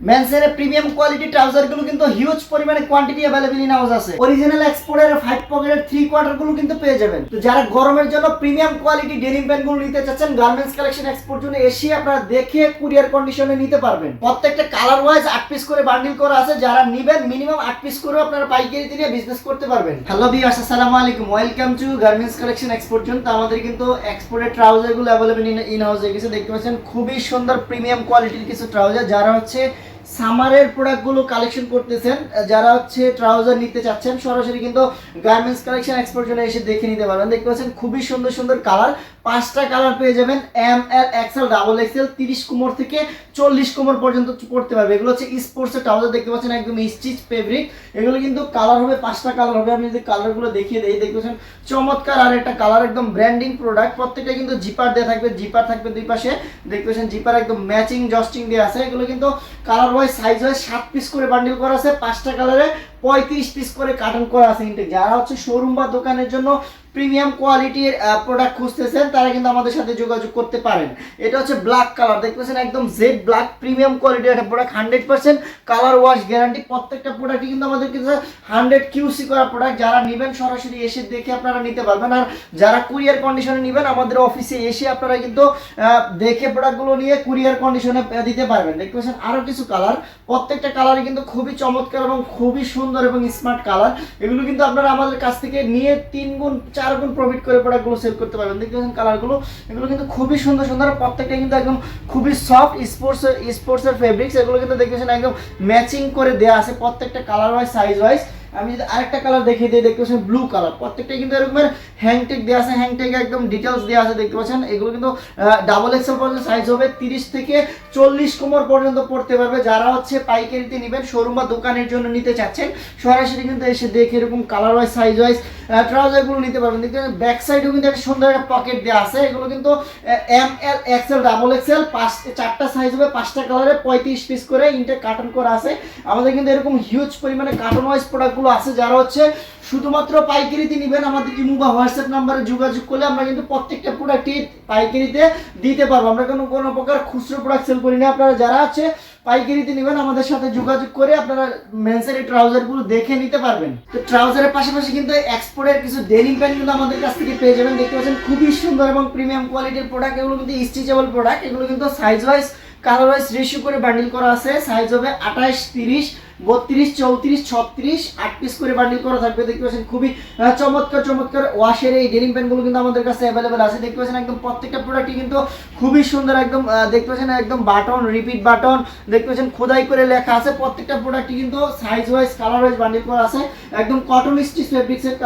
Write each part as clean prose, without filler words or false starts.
মেন্সের premium quality trouser গুলো কিন্তু huge পরিমাণে কোয়ান্টিটি अवेलेबल ইন হাউস আছে। অরিজিনাল এক্সপোর্টের 5 পকেটের 3 কোয়ার্টার গুলো কিন্তু পেয়ে যাবেন। তো যারা গরমের জন্য প্রিমিয়াম কোয়ালিটি ডেনিম প্যান্ট গুলো নিতে চাচ্ছেন, গার্মেন্টস কালেকশন এক্সপোর্ট জন্য এসে আপনারা দেখে কুরিয়ার কন্ডিশনে নিতে পারবেন। প্রত্যেকটা কালার ওয়াইজ 8 পিস করে বান্ডিল করা আছে। যারা নেবেন মিনিমাম 8 পিস করে আপনারা পাইকারি দিয়ে বিজনেস করতে পারবেন। হ্যালো ভিউয়ার্স, আসসালামু আলাইকুম, welcome to garments collection export zone. তো আমাদের কিন্তু এক্সপোর্টের ট্রাউজার গুলো अवेलेबल ইন হাউস হয়ে গেছে। দেখতে পাচ্ছেন খুবই সুন্দর প্রিমিয়াম কোয়ালিটির কিছু ট্রাউজার। যারা হচ্ছে সামারের প্রোডাক্টগুলো কালেকশন করতেছেন, যারা হচ্ছে ট্রাউজার নিতে চাচ্ছেন, সরাসরি কিন্তু গার্মেন্টস কালেকশন এক্সপোর্ট জন্য এসে দেখে নিতে পারবেন। দেখতে পাচ্ছেন খুবই সুন্দর সুন্দর কালার, 5টা কালার পেয়ে যাবেন। এম, এল, এক্সেল, ডাবল এক্সেল, 30 কোমর থেকে 40 কোমর পর্যন্ত পড়তে পারবে। এগুলো হচ্ছে স্পোর্টসের ট্রাউজার। দেখতে পাচ্ছেন একদম স্টিচ ফেব্রিক। এগুলো কিন্তু কালার হবে 5টা কালার হবে। আমি যদি কালারগুলো দেখিয়ে দিই, দেখতে পাচ্ছেন চমৎকার আর একটা কালার, একদম ব্র্যান্ডিং প্রোডাক্ট। প্রত্যেকটা কিন্তু জিপার দেওয়া থাকবে, জিপার থাকবে দুই পাশে। দেখতে পাচ্ছেন জিপার একদম ম্যাচিং জস্টিং দেওয়া আছে। এগুলো কিন্তু colour wise size wise 7 piece করে বান্ডিল করা আছে। 5টা কালারে 35 পিস করে কার্টন করা আছে ইনটেক। যারা হচ্ছে শোরুম বা দোকানের জন্য প্রিমিয়াম কোয়ালিটির প্রোডাক্ট খুঁজতেছেন, তারা কিন্তু আমাদের সাথে যোগাযোগ করতে পারেন। এটা হচ্ছে ব্ল্যাক কালার। দেখতেছেন একদম জেড ব্ল্যাক প্রিমিয়াম কোয়ালিটির একটা প্রোডাক্ট, 100% কালার ওয়াশ গ্যারান্টি। প্রত্যেকটা প্রোডাক্টই কিন্তু আমাদের কাছে 100 কিউসি করা প্রোডাক্ট। যারা নেবেন সরাসরি এসে দেখে আপনারা নিতে পারবেন। আর যারা কুরিয়ার কন্ডিশনে নেবেন, আমাদের অফিসে এসে আপনারা কিন্তু দেখে প্রোডাক্টগুলো নিয়ে কুরিয়ার কন্ডিশনে দিতে পারবেন। দেখতে পাচ্ছেন আরো কিছু কালার, প্রত্যেকটা কালারই কিন্তু খুবই চমৎকার এবং খুবই সুন্দর এবং স্মার্ট কালার। এগুলো কিন্তু আপনারা আমাদের কাছ থেকে নিয়ে 3 গুণ 4 গুণ প্রফিট করে প্রোডাক্টগুলো সেল করতে পারবেন। দেখতে পাচ্ছেন কালারগুলো, এগুলো কিন্তু খুবই সুন্দর সুন্দর। প্রত্যেকটা কিন্তু একদম খুবই সফট স্পোর্টসের ফেব্রিক্স। এগুলো কিন্তু দেখতে পাচ্ছেন একদম ম্যাচিং করে দেওয়া আছে প্রত্যেকটা কালার ওয়াইজ সাইজ ওয়াইজ। আমি যদি আরেকটা কালার দেখিয়ে দিই, দেখতে পাচ্ছেন ব্লু কালার। প্রত্যেকটা কিন্তু এরকমের হ্যাংটেক দেওয়া আছে, হ্যাংটেক একদম ডিটেলস দেওয়া আছে। দেখতে পাচ্ছেন এগুলো কিন্তু ডাবল এক্সেল পর্যন্ত সাইজ হবে, 30 থেকে 40 কোমর পর্যন্ত পড়তে পারবে। যারা হচ্ছে পাইকারিতে নেবেন, শোরুম বা দোকানের জন্য নিতে চাচ্ছেন, সরাসরি কিন্তু এসে দেখে এরকম কালার ওয়াইজ সাইজ ওয়াইজ ট্রাউজারগুলো নিতে পারবেন। দেখতে পাচ্ছেন ব্যাক সাইডেও কিন্তু একটা সুন্দর একটা পকেট দেওয়া আছে। এগুলো কিন্তু এম, এল, এক্সেল, ডাবল এক্সেল 4টা সাইজ হবে, 5টা কালারে 35 পিস করে ইনটেক কার্টন করা আছে। আমাদের কিন্তু এরকম হিউজ পরিমাণে কার্টন ওয়াইজ প্রোডাক্টগুলো আছে। যারা হচ্ছে শুধুমাত্র পাইকারিতে নেবেন, আমাদের ইমো বা হোয়াটসঅ্যাপ নাম্বারে যোগাযোগ করলে আমরা কিন্তু প্রত্যেকটা প্রোডাক্টই পাইকারিতে দিতে পারবো। আমরা কোনো প্রকার খুচরো প্রোডাক্ট সেল করি না। আপনারা যারা আছে পাইকারিতে নেবেন, আমাদের সাথে যোগাযোগ করে আপনারা মেন্সের এই ট্রাউজারগুলো দেখে নিতে পারবেন। তো ট্রাউজারের পাশাপাশি কিন্তু এক্সপোর্টের কিছু ডেনিম প্যান্ট কিন্তু আমাদের কাছ থেকে পেয়ে যাবেন। দেখতে পাচ্ছেন খুবই সুন্দর এবং প্রিমিয়াম কোয়ালিটির প্রোডাক্ট। এগুলো কিন্তু স্টিচেবল প্রোডাক্ট। এগুলো কিন্তু size wise colour wise ratio করে বান্ডিল করা আছে। সাইজ হবে 28, 30, 32, 34, 36, 8 পিস করে বান্ডিল করা থাকবে। দেখতে পাচ্ছেন খুবই চমৎকার চমৎকার ওয়াশের এই ডেনিম প্যান্টগুলো কিন্তু আমাদের কাছে অ্যাভেলেবেল আছে। দেখতে পাচ্ছেন একদম প্রত্যেকটা প্রোডাক্টই কিন্তু খুবই সুন্দর। একদম দেখতে পাচ্ছেন একদম বাটন, রিপিট বাটন, দেখতে পাচ্ছেন খোদাই করে লেখা আছে। প্রত্যেকটা প্রোডাক্টই কিন্তু size wise colour wise bundle করা আছে। একদম কটন স্টিচ ফেব্রিক্সের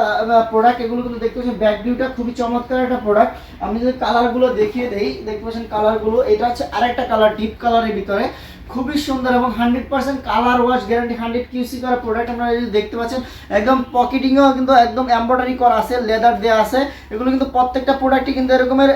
প্রোডাক্ট। এগুলো কিন্তু দেখতে পাচ্ছেন ব্যাক ভিউটা খুবই চমৎকার একটা প্রোডাক্ট। আমি যদি কালারগুলো দেখিয়ে দেই, দেখতে পাচ্ছেন কালারগুলো, এটা হচ্ছে আরেকটা কালার ডিপ কালারের ভিতরে, খুবই সুন্দর এবং 100% কালার ওয়াশ গ্যারান্টি, 100 কিউসি করা প্রোডাক্ট। আপনারা যদি দেখতে পাচ্ছেন একদম পকেটিংও কিন্তু একদম এমব্রয়ডারি করা আছে, লেদার দেওয়া আছে। এগুলো কিন্তু প্রত্যেকটা প্রোডাক্টই কিন্তু এরকমের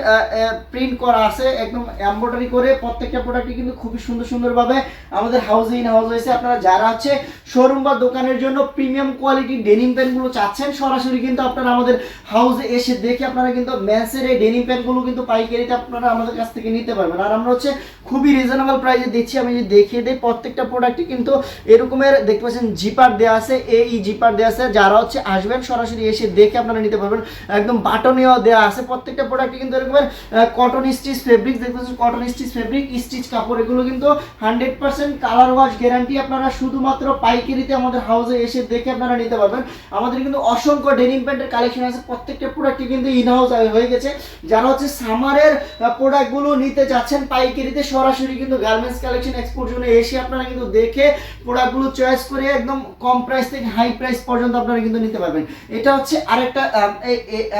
প্রিন্ট করা আছে, একদম এমব্রয়ডারি করে। প্রত্যেকটা প্রোডাক্টই কিন্তু খুবই সুন্দর সুন্দরভাবে আমাদের হাউসে ইন হাউস হয়েছে। আপনারা যারা হচ্ছে শোরুম বা দোকানের জন্য প্রিমিয়াম কোয়ালিটি ডেনিম প্যান্টগুলো চাচ্ছেন, সরাসরি কিন্তু আপনারা আমাদের হাউসে এসে দেখে আপনারা কিন্তু মেন্সের এই ডেনিম প্যান্টগুলো কিন্তু পাইকারিতে আপনারা আমাদের কাছ থেকে নিতে পারবেন। আর আমরা হচ্ছে খুবই রিজনেবল প্রাইসে দিচ্ছি। আমি দেখিয়ে দেই, প্রত্যেকটা প্রোডাক্টই কিন্তু এরকমের দেখতে পাচ্ছেন জিপার দেওয়া আছে, এই জিপার দেওয়া আছে। যারা হচ্ছে আসবেন সরাসরি এসে দেখে আপনারা নিতে পারবেন। একদম বাটনীয় দেওয়া আছে। প্রত্যেকটা প্রোডাক্টই কিন্তু এরকমের কটন স্টিচ ফেব্রিক। দেখতে পাচ্ছেন কটন স্টিচ ফেব্রিক, স্টিচ কাপড়। এগুলো কিন্তু 100% কালার ওয়াশ গ্যারান্টি। আপনারা শুধুমাত্র পাইকারিতে আমাদের হাউসে এসে দেখে আপনারা নিতে পারবেন। আমাদের কিন্তু অসংখ্য ডেনিম প্যান্টের কালেকশন আছে। প্রত্যেকটা প্রোডাক্টই কিন্তু ইন হাউস হয়ে গেছে। যারা হচ্ছে সামারের প্রোডাক্টগুলো নিতে যাচ্ছেন পাইকারিতে, সরাসরি কিন্তু গার্মেন্টস কালেকশন এক্সপোর্ট জন্য এসে আপনারা কিন্তু দেখে প্রোডাক্টগুলো চয়েস করে একদম কম প্রাইস থেকে হাই প্রাইস পর্যন্ত আপনারা কিন্তু নিতে পারবেন। এটা হচ্ছে আরেকটা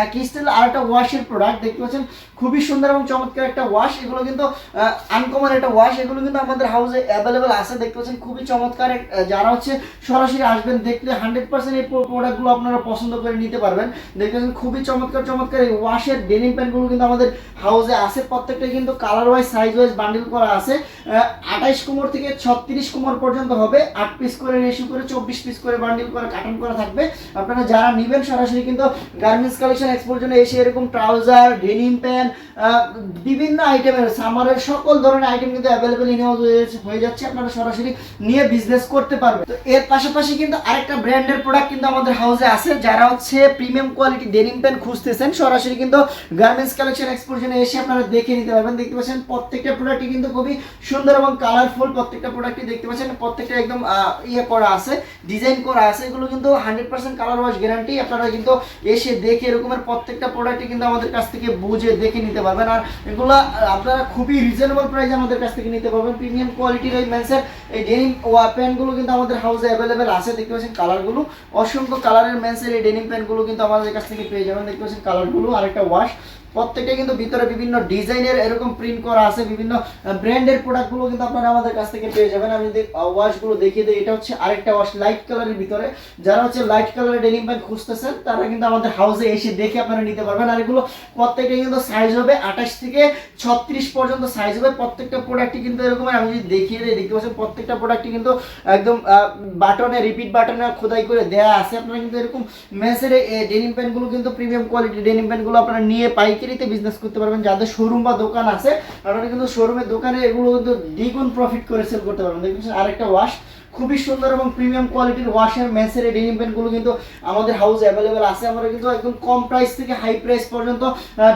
একই স্টাইল আরেকটা ওয়াশের প্রোডাক্ট। দেখতে পাচ্ছেন খুবই সুন্দর এবং চমৎকার একটা ওয়াশ। এগুলো কিন্তু আনকমন একটা ওয়াশ। এগুলো কিন্তু আমাদের হাউসে অ্যাভেলেবেল আছে। দেখতে পাচ্ছেন খুবই চমৎকার। যারা হচ্ছে সরাসরি আসবেন, দেখলে 100% এই প্রোডাক্টগুলো আপনারা পছন্দ করে নিতে পারবেন। দেখতে পাচ্ছেন খুবই চমৎকার চমৎকার এই ওয়াশের ডেনিম প্যান্টগুলো কিন্তু আমাদের হাউসে আছে। প্রত্যেকটা কিন্তু colour wise size wise bundle করা আছে। 28 কোমর থেকে 36 কোমর পর্যন্ত হবে, 8 পিস করে রেশিও করে 24 পিস করে বান্ডিল করে কার্টন করা থাকবে। আপনারা যারা নেবেন সরাসরি কিন্তু গার্মেন্টস কালেকশন এক্সপোর জন্য এসে এরকম ট্রাউজার, ডেনিম প্যান্ট, বিভিন্ন আইটেমের সামারের সকল ধরনের আইটেম কিন্তু অ্যাভেলেবেল হয়ে যাচ্ছে, আপনারা সরাসরি নিয়ে বিজনেস করতে পারবেন। তো এর পাশাপাশি কিন্তু আরেকটা ব্র্যান্ডের প্রোডাক্ট কিন্তু আমাদের হাউসে আছে। যারা হচ্ছে প্রিমিয়াম কোয়ালিটি ডেনিম প্যান্ট খুঁজতেছেন সরাসরি কিন্তু গার্মেন্টস কালেকশন এক্সপোর জন্য এসে আপনারা দেখে নিতে পারবেন। দেখতে পাচ্ছেন প্রত্যেকটা প্রোডাক্টই কিন্তু খুবই সুন্দর এবং কালারফুল। প্রত্যেকটা প্রোডাক্টই দেখতে পাচ্ছেন প্রত্যেকটা একদম ইয়ে করা আছে, ডিজাইন করা আছে। এগুলো কিন্তু 100% কালার ওয়াশ গ্যারান্টি। আপনারা কিন্তু এসে দেখে এরকমের প্রত্যেকটা প্রোডাক্টই কিন্তু আমাদের কাছ থেকে বুঝে দেখে নিতে পারবেন। আর এগুলো আপনারা খুবই রিজনেবল প্রাইসে আমাদের কাছ থেকে নিতে পারবেন। প্রিমিয়াম কোয়ালিটির এই মেন্সের এই ডেনিম প্যান্টগুলো কিন্তু আমাদের হাউসে অ্যাভেলেবেল আছে। দেখতে পাচ্ছেন কালারগুলো, অসংখ্য কালারের মেন্সের এই ডেনিম প্যান্টগুলো কিন্তু আমাদের কাছ থেকে পেয়ে যাবেন। দেখতে পাচ্ছেন কালারগুলো, আরেকটা ওয়াশ, প্রত্যেকটা কিন্তু ভিতরে বিভিন্ন ডিজাইনের এরকম প্রিন্ট করা আছে। বিভিন্ন ব্র্যান্ডের প্রোডাক্টগুলো কিন্তু আপনারা আমাদের কাছ থেকে পেয়ে যাবেন। আমি যদি ওয়াশগুলো দেখিয়ে দিই, এটা হচ্ছে আরেকটা ওয়াশ লাইট কালারের ভিতরে। যারা হচ্ছে লাইট কালারের ডেনিম প্যান্ট খুঁজতেছেন তারা কিন্তু আমাদের হাউসে এসে দেখে আপনারা নিতে পারবেন। আর এগুলো প্রত্যেকটা কিন্তু সাইজ হবে 28 থেকে 36 পর্যন্ত সাইজ হবে। প্রত্যেকটা প্রোডাক্টই কিন্তু এরকম, আমি যদি দেখিয়ে দিই, দেখতে পাচ্ছেন প্রত্যেকটা প্রোডাক্টই কিন্তু একদম বাটনে, রিপিট বাটনে খোদাই করে দেওয়া আছে। আপনারা কিন্তু এরকম মেসের ডেনিম প্যান্টগুলো কিন্তু প্রিমিয়াম কোয়ালিটির ডেনিম প্যান্টগুলো আপনারা নিয়ে পাইকারিতে বিজনেস করতে পারবেন। যাদের শোরুম বা দোকান আছে আপনারা কিন্তু শোরুমের দোকানে এগুলো কিন্তু দ্বিগুণ প্রফিট করে সেল করতে পারবেন। দেখবেন আরেকটা ওয়াশ, খুবই সুন্দর এবং প্রিমিয়াম কোয়ালিটির ওয়াশের মেসের ডেনিম প্যান্টগুলো কিন্তু আমাদের হাউসে অ্যাভেলেবেল আছে। আমরা কিন্তু একদম কম প্রাইস থেকে হাই প্রাইস পর্যন্ত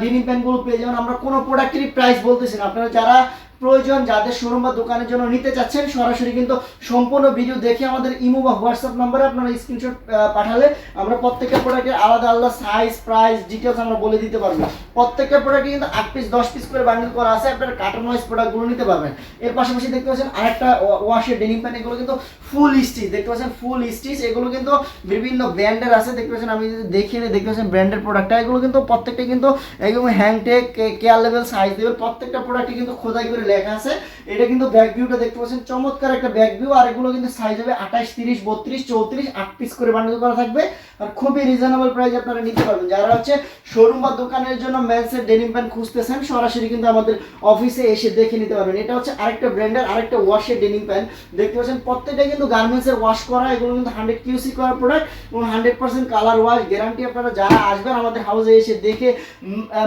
ডেনিম প্যান্টগুলো পেয়ে যাবেন। আমরা কোনো প্রোডাক্টেরই প্রাইস বলতেছি না। আপনারা যারা প্রয়োজন, যাদের শোরুম বা দোকানের জন্য নিতে চাচ্ছেন সরাসরি কিন্তু সম্পূর্ণ ভিডিও দেখে আমাদের ইমো বা হোয়াটসঅ্যাপ নম্বরে আপনারা স্ক্রিনশট পাঠালে আমরা প্রত্যেকটা প্রোডাক্টের আলাদা আলাদা সাইজ, প্রাইস, ডিটেলস আমরা বলে দিতে পারবো। প্রত্যেকটা প্রোডাক্টে কিন্তু 8 পিস 10 পিস করে বান্ডেল করা আছে, আপনারা কার্টন ওয়াইজ প্রোডাক্টগুলো নিতে পারবেন। এর পাশাপাশি দেখতে পাচ্ছেন আরেকটা ওয়াশের ডেনিম প্যান্ট, এগুলো কিন্তু ফুল স্টিচ, দেখতে পাচ্ছেন ফুল স্টিচ। এগুলো কিন্তু বিভিন্ন ব্র্যান্ডের আছে। দেখতে পাচ্ছেন আমি যদি দেখিয়ে দিই, দেখতে পাচ্ছেন ব্র্যান্ডের প্রোডাক্টটা, এগুলো কিন্তু প্রত্যেকটা কিন্তু একদম হ্যাংটেক, কেয়ার লেভেল, সাইজ লেভেল প্রত্যেকটা প্রোডাক্টই কিন্তু খোদাই করে লেখা আছে। এটা কিন্তু ব্যাক ভিউটা দেখতে পাচ্ছেন চমৎকার একটা ব্যাক ভিউ। আর এগুলো কিন্তু সাইজ হবে 28, 30, 32, 34, 8 পিস করে বান্ডেল করা থাকবে। আর খুবই রিজনেবল প্রাইসে আপনারা নিতে পারবেন। যারা হচ্ছে শোরুম বা দোকানের জন্য মেন্সের ডেনিম প্যান্ট খুঁজতেছেন সরাসরি কিন্তু আমাদের অফিসে এসে দেখে নিতে পারবেন। এটা হচ্ছে আরেকটা ব্র্যান্ডের আরেকটা ওয়াশের ডেনিম প্যান্ট। দেখতে পাচ্ছেন প্রত্যেকটা কিন্তু গার্মেন্টসের ওয়াশ করা, এগুলো কিন্তু 100 QC করা প্রোডাক্ট এবং 100% কালার ওয়াশ গ্যারান্টি। আপনারা যারা আসবেন আমাদের হাউসে এসে দেখে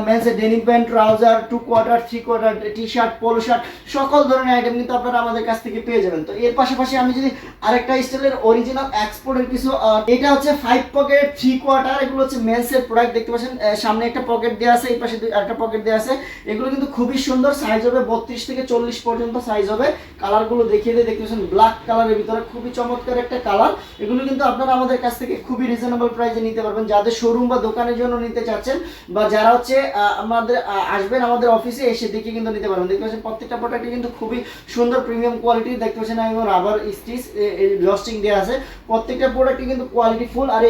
মেন্সের denim pant, trouser, 2 quarter, 3 quarter, T shirt, polo shirt সকল ধরনের আইটেম কিন্তু আপনারা আমাদের কাছ থেকে পেয়ে যাবেন। তো এর পাশাপাশি আমি যদি আরেকটা স্টাইলের অরিজিনাল এক্সপোর্টের কিছু, এটা হচ্ছে 5 পকেট 3 কোয়ার্টার। এগুলো হচ্ছে মেন্সের প্রোডাক্ট। দেখতে পাচ্ছেন সামনে একটা পকেট দেওয়া আছে, এই পাশে একটা পকেট দেওয়া আছে। এগুলো কিন্তু খুবই সুন্দর, সাইজ হবে 32 থেকে 40 পর্যন্ত সাইজ হবে। কালারগুলো দেখিয়ে দিয়ে, দেখতে পাচ্ছেন ব্ল্যাক কালারের ভিতরে খুবই চমৎকার একটা কালার। এগুলো কিন্তু আপনারা আমাদের কাছ থেকে খুবই রিজনেবল প্রাইসে নিতে পারবেন। যাদের শোরুম বা দোকানের জন্য নিতে চাচ্ছেন বা যারা হচ্ছে আমাদের আসবেন আমাদের অফিসে এসে দেখে কিন্তু নিতে পারবেন। দেখতে পাচ্ছেন প্রত্যেকটা প্রোডাক্টই কিন্তু খুবই সুন্দর প্রিমিয়াম কোয়ালিটির। দেখতে পাচ্ছেন আমি রাবার স্টিচ লস্টিং দেওয়া আছে। প্রত্যেকটা প্রোডাক্টই কিন্তু কোয়ালিটি ফুল। আর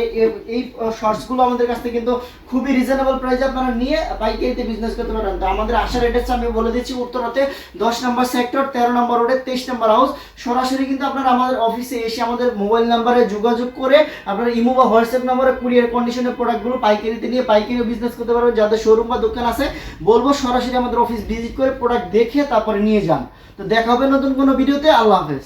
এই শর্টসগুলো আমাদের কাছ থেকে কিন্তু খুবই রিজনেবল প্রাইসে আপনারা নিয়ে পাইকারিতে বিজনেস করতে পারেন। তো আমাদের আসার অ্যাড্রেস আমি বলে দিচ্ছি, উত্তরাতে 10 নম্বর সেক্টর, 13 নম্বর রোডে 23 নম্বর হাউস। সরাসরি কিন্তু আপনারা আমাদের অফিসে এসে আমাদের মোবাইল নাম্বারে যোগাযোগ করে আপনারা ইমো বা হোয়াটসঅ্যাপ নাম্বারে কুরিয়ার কন্ডিশনের প্রোডাক্টগুলো পাইকারিতে নিয়ে পাইকারি বিজনেস করতে পারবেন। যাদের শোরুম বা দোকান আছে বলবো সরাসরি আমাদের অফিস ভিজিট করে প্রোডাক্ট দেখে তারপরে নিয়ে যান। তো দেখা হবে নতুন কোনো ভিডিওতে। আল্লাহ হাফেজ।